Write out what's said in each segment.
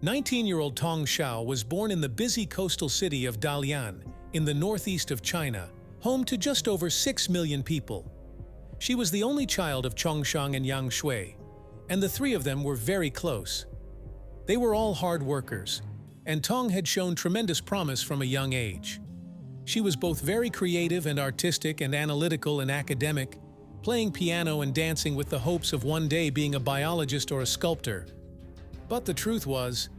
19-year-old Tong Sha was born in the busy coastal city of Dalian, in the northeast of China, home to just over 6 million people. She was the only child of Chongshang and Yang Shui, and the three of them were very close. They were all hard workers, and Tong had shown tremendous promise from a young age. She was both very creative and artistic and analytical and academic, playing piano and dancing with the hopes of one day being a biologist or a sculptor. But the truth was,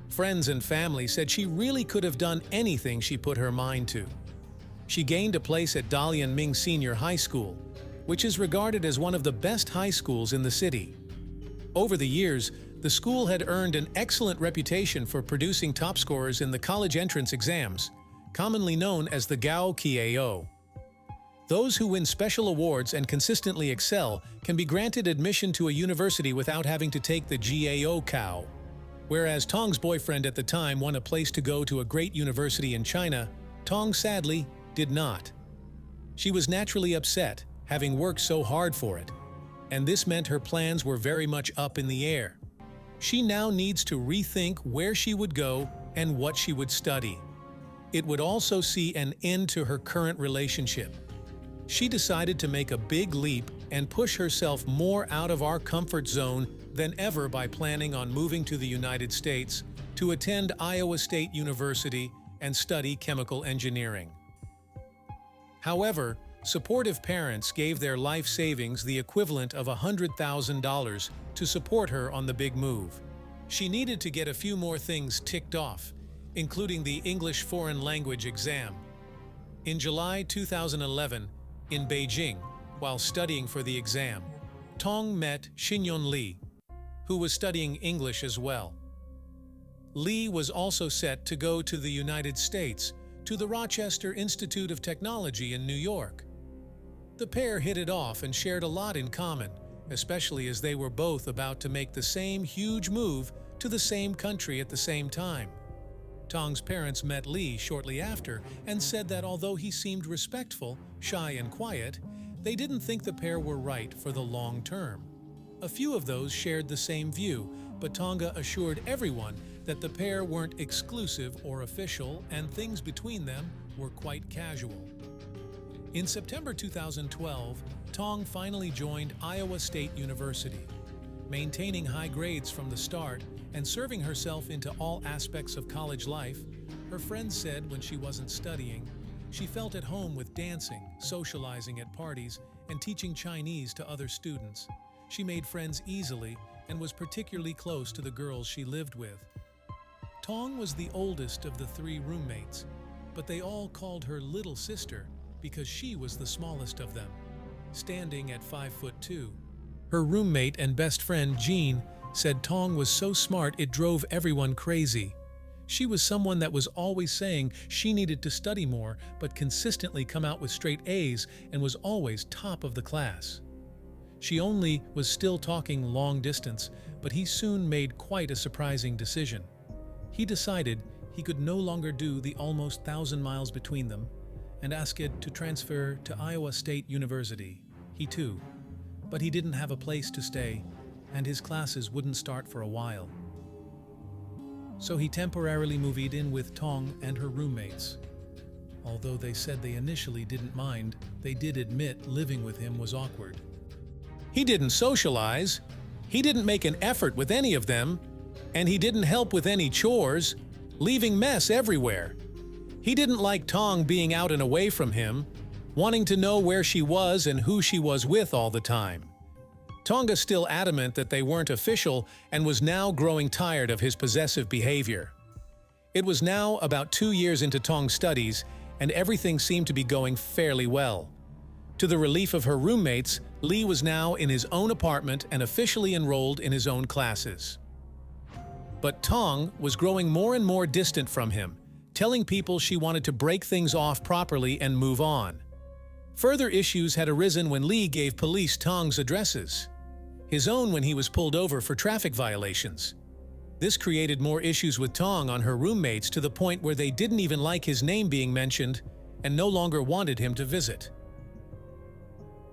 friends and family said she really could have done anything she put her mind to. She gained a place at Dalian Ming Senior High School, which is regarded as one of the best high schools in the city. Over the years, the school had earned an excellent reputation for producing top scorers in the college entrance exams, commonly known as the Gao Kiao. Those who win special awards and consistently excel can be granted admission to a university without having to take the GAO Cao. Whereas Tong's boyfriend at the time won a place to go to a great university in China, Tong sadly did not. She was naturally upset, having worked so hard for it, and this meant her plans were very much up in the air. She now needs to rethink where she would go and what she would study. It would also see an end to her current relationship. She decided to make a big leap and push herself more out of our comfort zone than ever by planning on moving to the United States to attend Iowa State University and study chemical engineering. However, supportive parents gave their life savings, the equivalent of $100,000, to support her on the big move. She needed to get a few more things ticked off, including the English foreign language exam. In July 2011, in Beijing, while studying for the exam, Tong met Xinyon Li, who was studying English as well. Li was also set to go to the United States, to the Rochester Institute of Technology in New York. The pair hit it off and shared a lot in common, especially as they were both about to make the same huge move to the same country at the same time. Tong's parents met Li shortly after and said that although he seemed respectful, shy and quiet, they didn't think the pair were right for the long term. A few of those shared the same view, but Tonga assured everyone that the pair weren't exclusive or official and things between them were quite casual. In September 2012, Tong finally joined Iowa State University. Maintaining high grades from the start and serving herself into all aspects of college life, her friends said when she wasn't studying, she felt at home with dancing, socializing at parties, and teaching Chinese to other students. She made friends easily and was particularly close to the girls she lived with. Tong was the oldest of the three roommates, but they all called her little sister because she was the smallest of them, standing at 5'2". Her roommate and best friend, Jean, said Tong was so smart it drove everyone crazy. She was someone that was always saying she needed to study more, but consistently come out with straight A's and was always top of the class. She only was still talking long distance, but he soon made quite a surprising decision. He decided he could no longer do the almost 1,000 miles between them and asked it to transfer to Iowa State University. He too. But he didn't have a place to stay, and his classes wouldn't start for a while. So he temporarily moved in with Tong and her roommates. Although they said they initially didn't mind, they did admit living with him was awkward. He didn't socialize, he didn't make an effort with any of them, and he didn't help with any chores, leaving mess everywhere. He didn't like Tong being out and away from him, wanting to know where she was and who she was with all the time. Tonga still adamant that they weren't official and was now growing tired of his possessive behavior. It was now about 2 years into Tong's studies, and everything seemed to be going fairly well. To the relief of her roommates, Li was now in his own apartment and officially enrolled in his own classes. But Tong was growing more and more distant from him, telling people she wanted to break things off properly and move on. Further issues had arisen when Li gave police Tong's addresses, his own when he was pulled over for traffic violations. This created more issues with Tong on her roommates to the point where they didn't even like his name being mentioned and no longer wanted him to visit.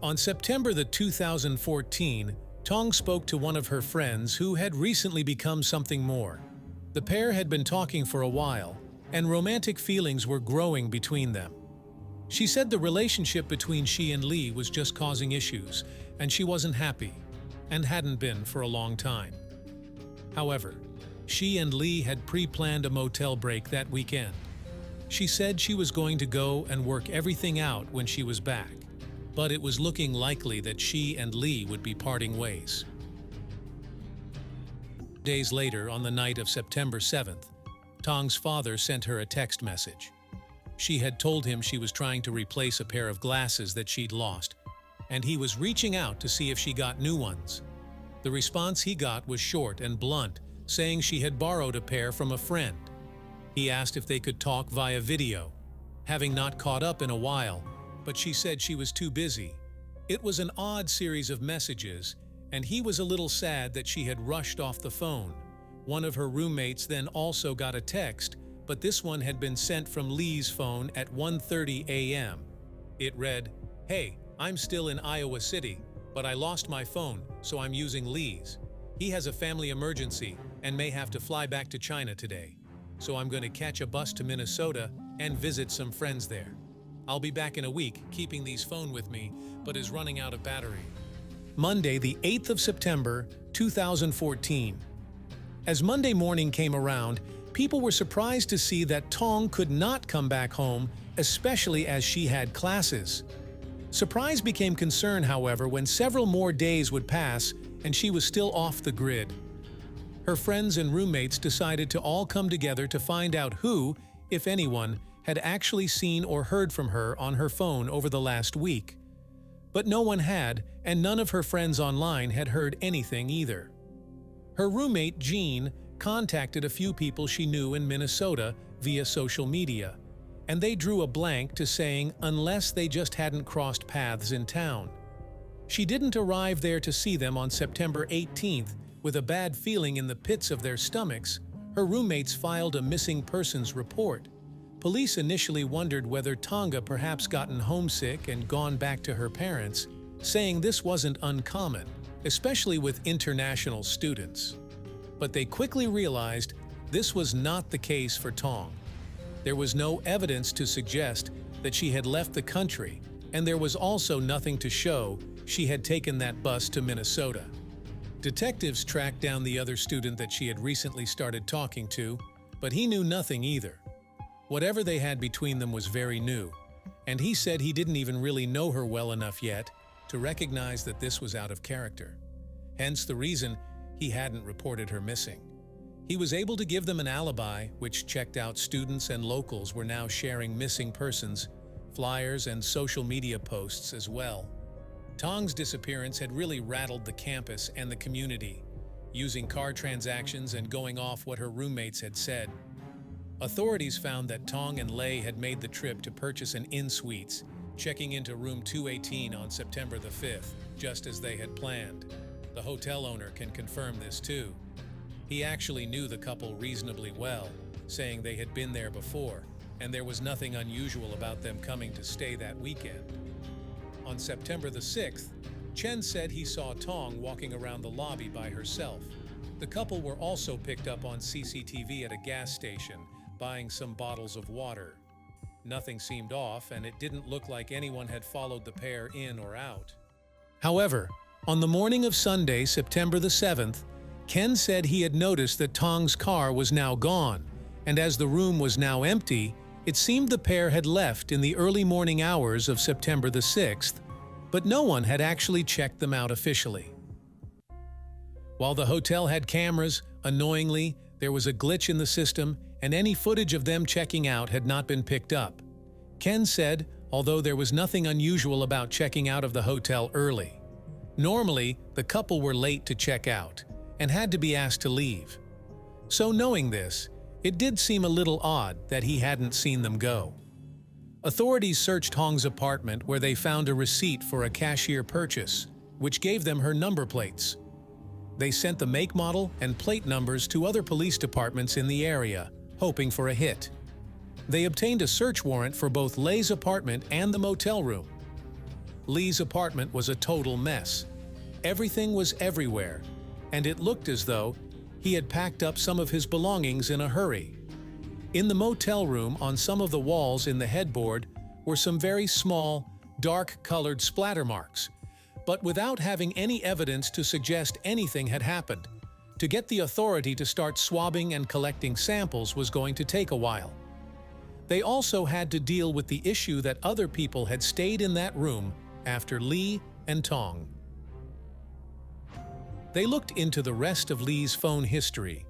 On September 2014, Tong spoke to one of her friends who had recently become something more. The pair had been talking for a while, and romantic feelings were growing between them. She said the relationship between she and Lee was just causing issues, and she wasn't happy, and hadn't been for a long time. However, she and Lee had pre-planned a motel break that weekend. She said she was going to go and work everything out when she was back, but it was looking likely that she and Lee would be parting ways. Days later, on the night of September 7th, Tong's father sent her a text message. She had told him she was trying to replace a pair of glasses that she'd lost, and he was reaching out to see if she got new ones. The response he got was short and blunt, saying she had borrowed a pair from a friend. He asked if they could talk via video, having not caught up in a while, but she said she was too busy. It was an odd series of messages, and he was a little sad that she had rushed off the phone. One of her roommates then also got a text, but this one had been sent from Lee's phone at 1:30 a.m. It read, "Hey, I'm still in Iowa City, but I lost my phone, so I'm using Lee's. He has a family emergency and may have to fly back to China today. So I'm going to catch a bus to Minnesota and visit some friends there. I'll be back in a week, keeping these phone with me, but is running out of battery." Monday, the 8th of September, 2014. As Monday morning came around, people were surprised to see that Tong could not come back home, especially as she had classes. Surprise became concern, however, when several more days would pass and she was still off the grid. Her friends and roommates decided to all come together to find out who, if anyone, had actually seen or heard from her on her phone over the last week. But no one had, and none of her friends online had heard anything either. Her roommate, Jean, contacted a few people she knew in Minnesota via social media, and they drew a blank to saying unless they just hadn't crossed paths in town. She didn't arrive there to see them on September 18th with a bad feeling in the pits of their stomachs. Her roommates filed a missing persons report. Police initially wondered whether Tonga perhaps gotten homesick and gone back to her parents, saying this wasn't uncommon, especially with international students. But they quickly realized this was not the case for Tong. There was no evidence to suggest that she had left the country, and there was also nothing to show she had taken that bus to Minnesota. Detectives tracked down the other student that she had recently started talking to, but he knew nothing either. Whatever they had between them was very new, and he said he didn't even really know her well enough yet to recognize that this was out of character. Hence the reason he hadn't reported her missing. He was able to give them an alibi, which checked out. Students and locals were now sharing missing persons, flyers, and social media posts as well. Tong's disappearance had really rattled the campus and the community, using card transactions and going off what her roommates had said. Authorities found that Tong and Lei had made the trip to purchase an inn suites, checking into room 218 on September the 5th, just as they had planned. The hotel owner can confirm this too. He actually knew the couple reasonably well, saying they had been there before, and there was nothing unusual about them coming to stay that weekend. On September the 6th, Chen said he saw Tong walking around the lobby by herself. The couple were also picked up on CCTV at a gas station, buying some bottles of water. Nothing seemed off, and it didn't look like anyone had followed the pair in or out. However, on the morning of Sunday, September the 7th, Ken said he had noticed that Tong's car was now gone, and as the room was now empty, it seemed the pair had left in the early morning hours of September the 6th, but no one had actually checked them out officially. While the hotel had cameras, annoyingly, there was a glitch in the system, and any footage of them checking out had not been picked up. Ken said, although there was nothing unusual about checking out of the hotel early. Normally, the couple were late to check out and had to be asked to leave. So knowing this, it did seem a little odd that he hadn't seen them go. Authorities searched Tong's apartment where they found a receipt for a cashier purchase, which gave them her number plates. They sent the make, model, and plate numbers to other police departments in the area, hoping for a hit. They obtained a search warrant for both Lei's apartment and the motel room. Lee's apartment was a total mess. Everything was everywhere, and it looked as though He had packed up some of his belongings in a hurry. In the motel room, on some of the walls in the headboard, were some very small, dark-colored splatter marks, but without having any evidence to suggest anything had happened. To get the authority to start swabbing and collecting samples was going to take a while. They also had to deal with the issue that other people had stayed in that room after Lee and Tong. They looked into the rest of Lee's phone history.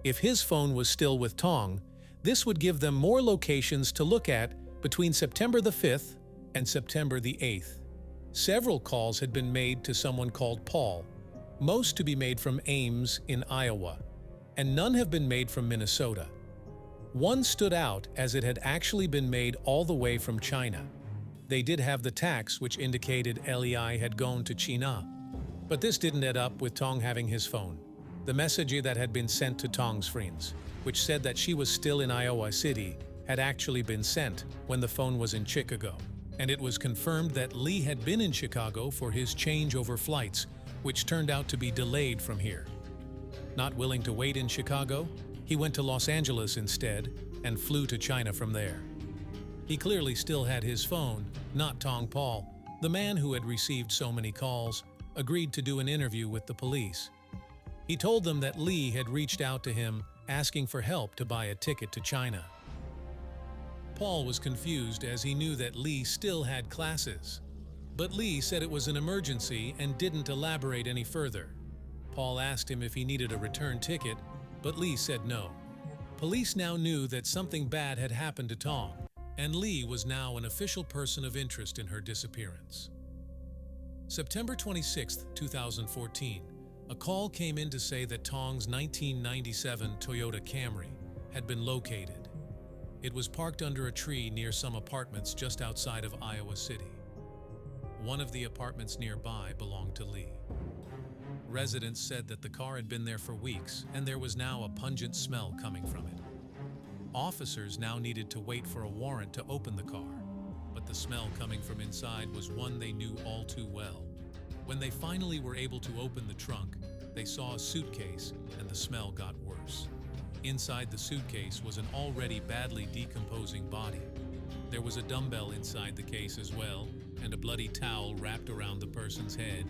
If his phone was still with Tong, this would give them more locations to look at between September the 5th and September the 8th. Several calls had been made to someone called Paul, most to be made from Ames in Iowa, and none have been made from Minnesota. One stood out as it had actually been made all the way from China. They did have the tax which indicated LEI had gone to China, but this didn't add up with Tong having his phone. The message that had been sent to Tong's friends, which said that she was still in Iowa City, had actually been sent when the phone was in Chicago. And it was confirmed that Lee had been in Chicago for his changeover flights, which turned out to be delayed from here. Not willing to wait in Chicago, he went to Los Angeles instead and flew to China from there. He clearly still had his phone, not Tong. Paul, the man who had received so many calls, agreed to do an interview with the police. He told them that Lee had reached out to him asking for help to buy a ticket to China. Paul was confused as he knew that Lee still had classes. But Lee said it was an emergency and didn't elaborate any further. Paul asked him if he needed a return ticket, but Lee said no. Police now knew that something bad had happened to Tong, and Lee was now an official person of interest in her disappearance. September 26, 2014, a call came in to say that Tong's 1997 Toyota Camry had been located. It was parked under a tree near some apartments just outside of Iowa City. One of the apartments nearby belonged to Lee. Residents said that the car had been there for weeks, and there was now a pungent smell coming from it. Officers now needed to wait for a warrant to open the car, but the smell coming from inside was one they knew all too well. When they finally were able to open the trunk, they saw a suitcase, and the smell got worse. Inside the suitcase was an already badly decomposing body. There was a dumbbell inside the case as well, and a bloody towel wrapped around the person's head.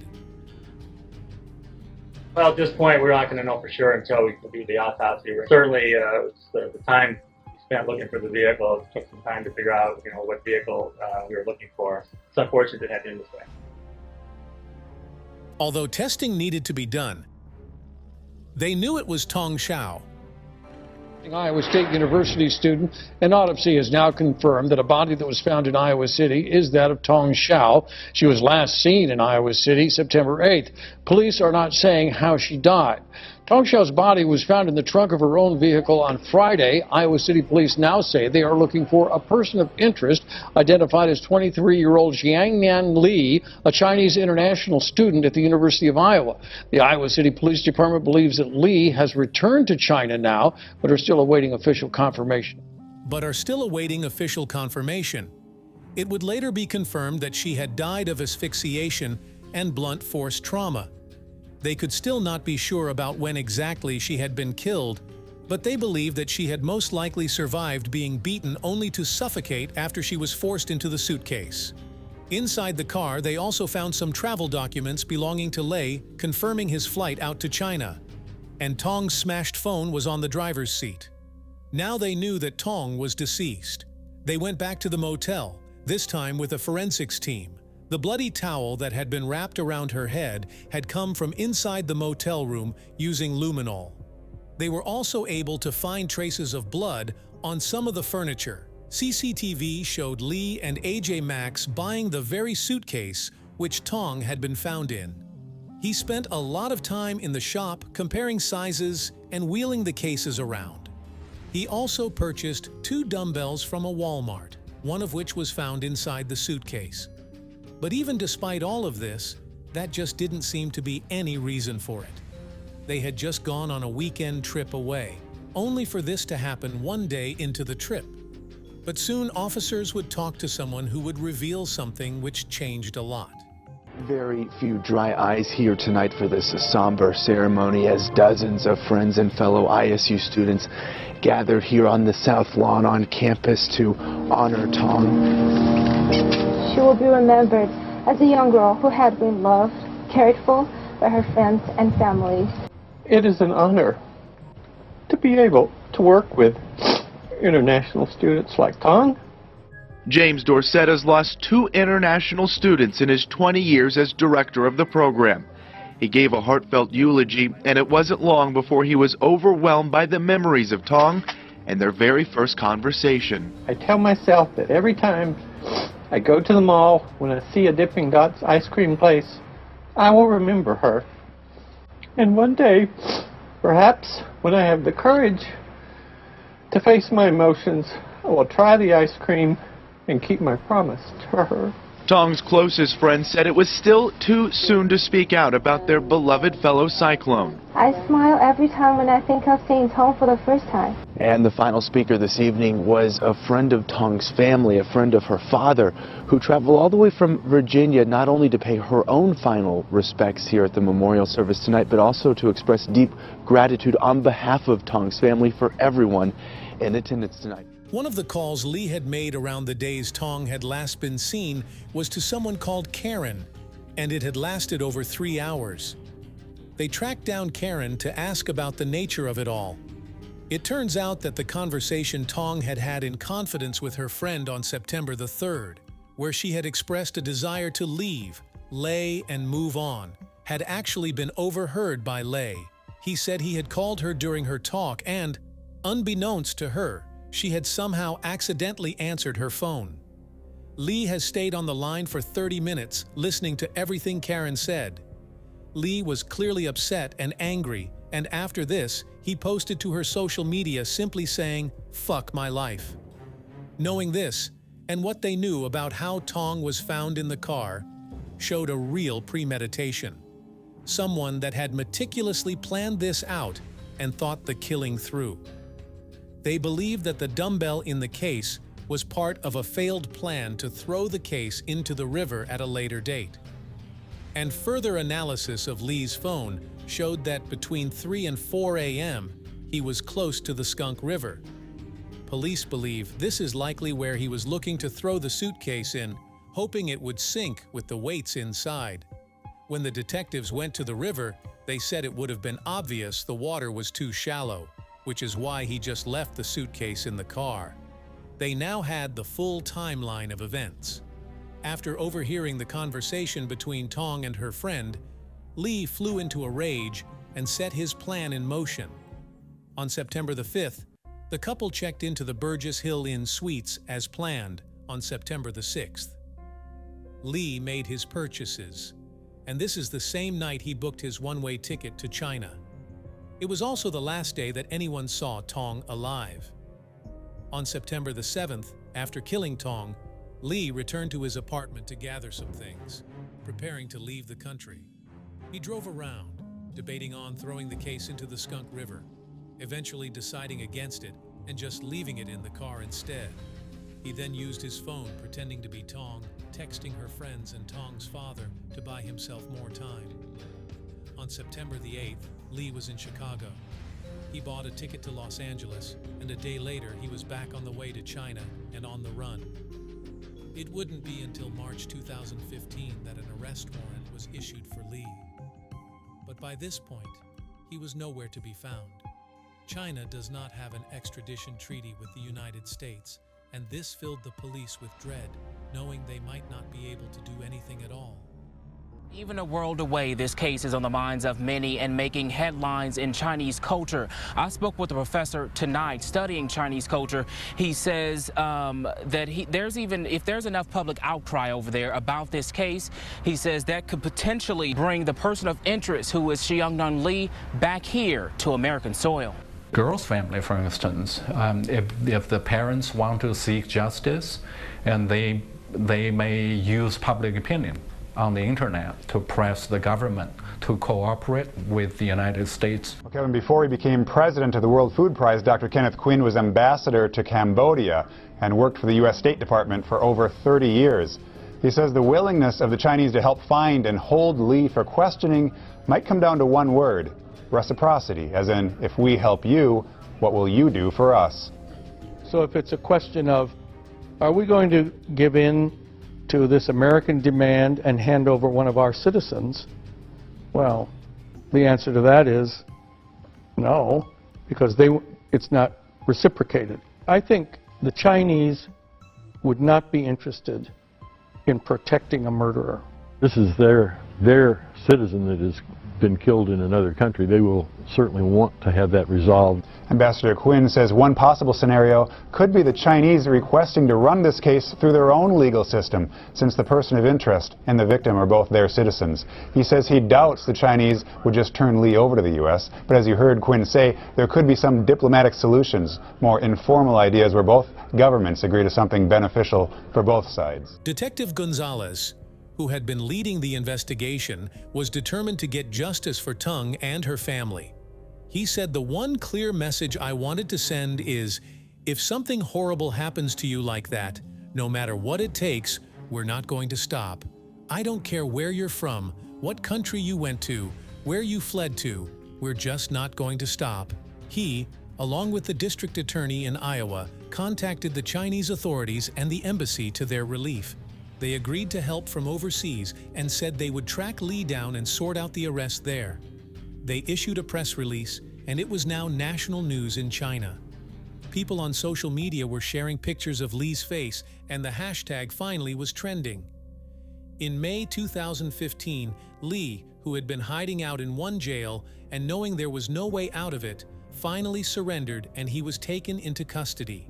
Well, at this point, we're not going to know for sure until we do the autopsy. Certainly, the time we spent looking for the vehicle, it took some time to figure out, what vehicle we were looking for. It's unfortunate it had been this way. Although testing needed to be done, they knew it was Tong Sha. Iowa State University student. An autopsy has now confirmed that a body that was found in Iowa City is that of Tong Sha. She was last seen in Iowa City September 8th. Police are not saying how she died. Tong Sha's body was found in the trunk of her own vehicle on Friday. Iowa City police now say they are looking for a person of interest identified as 23-year-old Jiangnan Li, a Chinese international student at the University of Iowa. The Iowa City Police Department believes that Li has returned to China now, but are still awaiting official confirmation. It would later be confirmed that she had died of asphyxiation and blunt force trauma. They could still not be sure about when exactly she had been killed, but they believe that she had most likely survived being beaten only to suffocate after she was forced into the suitcase. Inside the car, they also found some travel documents belonging to Lei confirming his flight out to China, and Tong's smashed phone was on the driver's seat. Now they knew that Tong was deceased. They went back to the motel, this time with a forensics team. The bloody towel that had been wrapped around her head had come from inside the motel room using luminol. They were also able to find traces of blood on some of the furniture. CCTV showed Lee and AJ Max buying the very suitcase which Tong had been found in. He spent a lot of time in the shop comparing sizes and wheeling the cases around. He also purchased 2 dumbbells from a Walmart, one of which was found inside the suitcase. But even despite all of this, that just didn't seem to be any reason for it. They had just gone on a weekend trip away, only for this to happen one day into the trip. But soon officers would talk to someone who would reveal something which changed a lot. Very few dry eyes here tonight for this somber ceremony as dozens of friends and fellow ISU students gathered here on the South Lawn on campus to honor Tong. She will be remembered as a young girl who had been loved, cared for by her friends and family. It is an honor to be able to work with international students like Tong. James Dorsett has lost 2 international students in his 20 years as director of the program. He gave a heartfelt eulogy, and it wasn't long before he was overwhelmed by the memories of Tong and their very first conversation. I tell myself that every time I go to the mall, when I see a Dippin' Dots ice cream place, I will remember her. And one day, perhaps when I have the courage to face my emotions, I will try the ice cream and keep my promise to her. Tong's closest friend said it was still too soon to speak out about their beloved fellow Cyclone. I smile every time when I think of seeing Tong for the first time. And the final speaker this evening was a friend of Tong's family, a friend of her father, who traveled all the way from Virginia not only to pay her own final respects here at the memorial service tonight, but also to express deep gratitude on behalf of Tong's family for everyone in attendance tonight. One of the calls Lee had made around the days Tong had last been seen was to someone called Karen, and it had lasted over 3 hours. They tracked down Karen to ask about the nature of it all. It turns out that the conversation Tong had had in confidence with her friend on September the 3rd, where she had expressed a desire to leave, lay, and move on, had actually been overheard by Lei. He said he had called her during her talk and, unbeknownst to her, she had somehow accidentally answered her phone. Lee has stayed on the line for 30 minutes, listening to everything Karen said. Lee was clearly upset and angry, and after this, he posted to her social media simply saying, "Fuck my life." Knowing this, and what they knew about how Tong was found in the car, showed a real premeditation. Someone that had meticulously planned this out and thought the killing through. They believed that the dumbbell in the case was part of a failed plan to throw the case into the river at a later date. And further analysis of Lee's phone showed that between 3 and 4 a.m., he was close to the Skunk River. Police believe this is likely where he was looking to throw the suitcase in, hoping it would sink with the weights inside. When the detectives went to the river, they said it would have been obvious the water was too shallow, which is why he just left the suitcase in the car. They now had the full timeline of events. After overhearing the conversation between Tong and her friend, Lee flew into a rage and set his plan in motion. On September the 5th, the couple checked into the Burgess Hill Inn Suites as planned on September the 6th. Lee made his purchases, and this is the same night he booked his one-way ticket to China. It was also the last day that anyone saw Tong alive. On September the 7th, after killing Tong, Lee returned to his apartment to gather some things, preparing to leave the country. He drove around, debating on throwing the case into the Skunk River, eventually deciding against it and just leaving it in the car instead. He then used his phone pretending to be Tong, texting her friends and Tong's father to buy himself more time. On September the 8th, Lee was in Chicago. He bought a ticket to Los Angeles, and a day later he was back on the way to China and on the run. It wouldn't be until March 2015 that an arrest warrant was issued for Lee. But by this point, he was nowhere to be found. China does not have an extradition treaty with the United States, and this filled the police with dread, knowing they might not be able to do anything at all. Even a world away, this case is on the minds of many and making headlines in Chinese culture. I spoke with a professor tonight studying Chinese culture. He says that if there's enough public outcry over there about this case, he says that could potentially bring the person of interest, who is Xiangnan Li, back here to American soil. Girl's family, for instance, if the parents want to seek justice, and they may use public opinion on the internet to press the government to cooperate with the United States. Well, Kevin, before he became president of the World Food Prize, Dr. Kenneth Quinn was ambassador to Cambodia and worked for the U.S. State Department for over 30 years. He says the willingness of the Chinese to help find and hold Li for questioning might come down to one word: reciprocity, as in, if we help you, what will you do for us? So if it's a question of, are we going to give in to this American demand and hand over one of our citizens? Well, the answer to that is no, because it's not reciprocated. I think the Chinese would not be interested in protecting a murderer. This is their citizen that has been killed in another country. They will certainly want to have that resolved. Ambassador Quinn says one possible scenario could be the Chinese requesting to run this case through their own legal system, since the person of interest and the victim are both their citizens. He says he doubts the Chinese would just turn Li over to the U.S., but as you heard Quinn say, there could be some diplomatic solutions, more informal ideas where both governments agree to something beneficial for both sides. Detective Gonzalez, who had been leading the investigation, was determined to get justice for Tong and her family. He said, "The one clear message I wanted to send is, if something horrible happens to you like that, no matter what it takes, we're not going to stop. I don't care where you're from, what country you went to, where you fled to, we're just not going to stop." He, along with the district attorney in Iowa, contacted the Chinese authorities and the embassy to their relief. They agreed to help from overseas and said they would track Li down and sort out the arrest there. They issued a press release, and it was now national news in China. People on social media were sharing pictures of Li's face, and the hashtag finally was trending. In May 2015, Li, who had been hiding out in one jail and knowing there was no way out of it, finally surrendered, and he was taken into custody.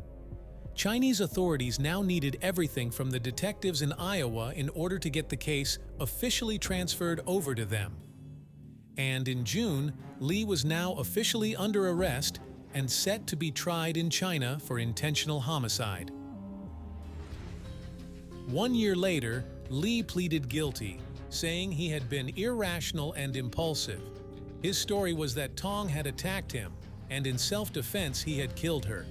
Chinese authorities now needed everything from the detectives in Iowa in order to get the case officially transferred over to them. And in June, Li was now officially under arrest and set to be tried in China for intentional homicide. 1 year later, Li pleaded guilty, saying he had been irrational and impulsive. His story was that Tong had attacked him, and in self-defense he had killed her.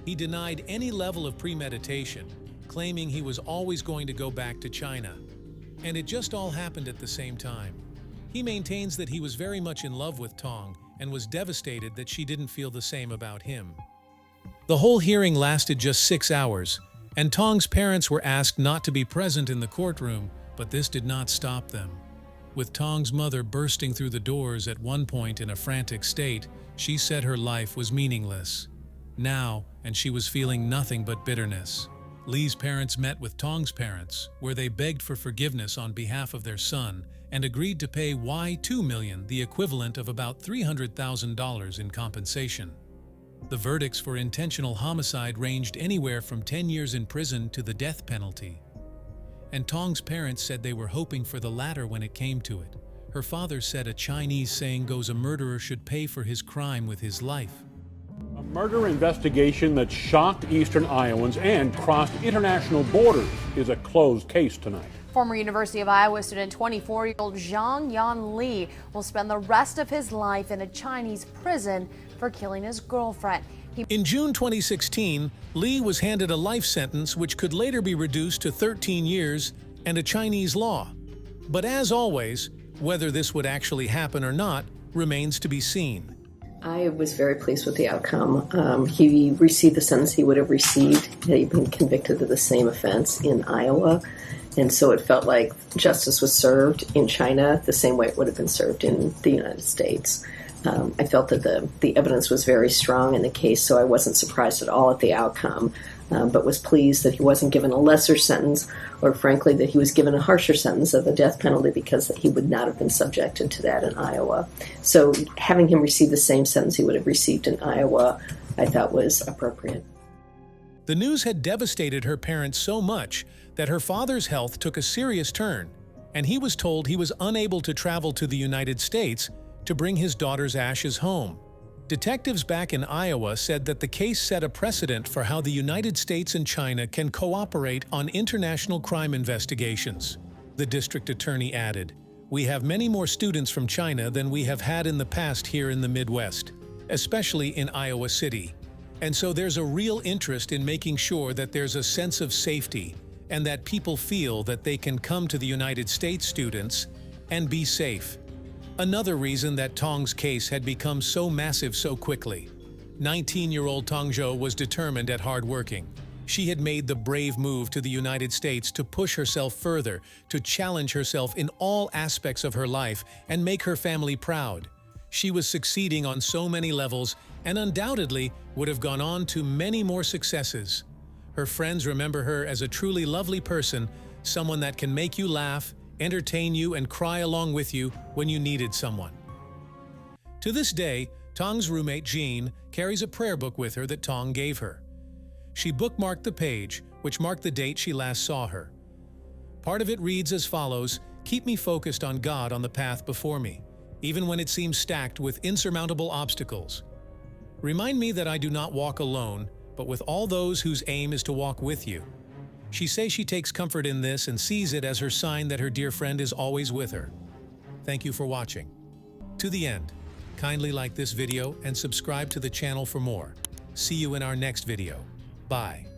He denied any level of premeditation, claiming he was always going to go back to China. And it just all happened at the same time. He maintains that he was very much in love with Tong and was devastated that she didn't feel the same about him. The whole hearing lasted just 6 hours, and Tong's parents were asked not to be present in the courtroom, but this did not stop them. With Tong's mother bursting through the doors at one point in a frantic state, she said her life was meaningless. Now, and she was feeling nothing but bitterness. Li's parents met with Tong's parents, where they begged for forgiveness on behalf of their son and agreed to pay $2 million, the equivalent of about $300,000 in compensation. The verdicts for intentional homicide ranged anywhere from 10 years in prison to the death penalty. And Tong's parents said they were hoping for the latter when it came to it. Her father said a Chinese saying goes, a murderer should pay for his crime with his life. A murder investigation that shocked Eastern Iowans and crossed international borders is a closed case tonight. Former University of Iowa student 24-year-old Zhang Yan Li will spend the rest of his life in a Chinese prison for killing his girlfriend. In June 2016, Li was handed a life sentence which could later be reduced to 13 years and a Chinese law. But as always, whether this would actually happen or not remains to be seen. I was very pleased with the outcome. He received the sentence he would have received had he been convicted of the same offense in Iowa. And so it felt like justice was served in China the same way it would have been served in the United States. I felt that the evidence was very strong in the case, so I wasn't surprised at all at the outcome, but was pleased that he wasn't given a lesser sentence, or frankly that he was given a harsher sentence of the death penalty, because he would not have been subjected to that in Iowa. So having him receive the same sentence he would have received in Iowa, I thought was appropriate. The news had devastated her parents so much that her father's health took a serious turn, and he was told he was unable to travel to the United States to bring his daughter's ashes home. Detectives back in Iowa said that the case set a precedent for how the United States and China can cooperate on international crime investigations. The district attorney added, "We have many more students from China than we have had in the past here in the Midwest, especially in Iowa City. And so there's a real interest in making sure that there's a sense of safety and that people feel that they can come to the United States students and be safe. Another reason that Tong's case had become so massive so quickly. 19-year-old Tong Sha was determined at hard working. She had made the brave move to the United States to push herself further, to challenge herself in all aspects of her life and make her family proud. She was succeeding on so many levels and undoubtedly would have gone on to many more successes. Her friends remember her as a truly lovely person, someone that can make you laugh, entertain you, and cry along with you when you needed someone. To this day, Tong's roommate Jean carries a prayer book with her that Tong gave her. She bookmarked the page, which marked the date she last saw her. Part of it reads as follows: "Keep me focused on God on the path before me, even when it seems stacked with insurmountable obstacles. Remind me that I do not walk alone, but with all those whose aim is to walk with you." She says she takes comfort in this and sees it as her sign that her dear friend is always with her. Thank you for watching. To the end, kindly like this video and subscribe to the channel for more. See you in our next video. Bye.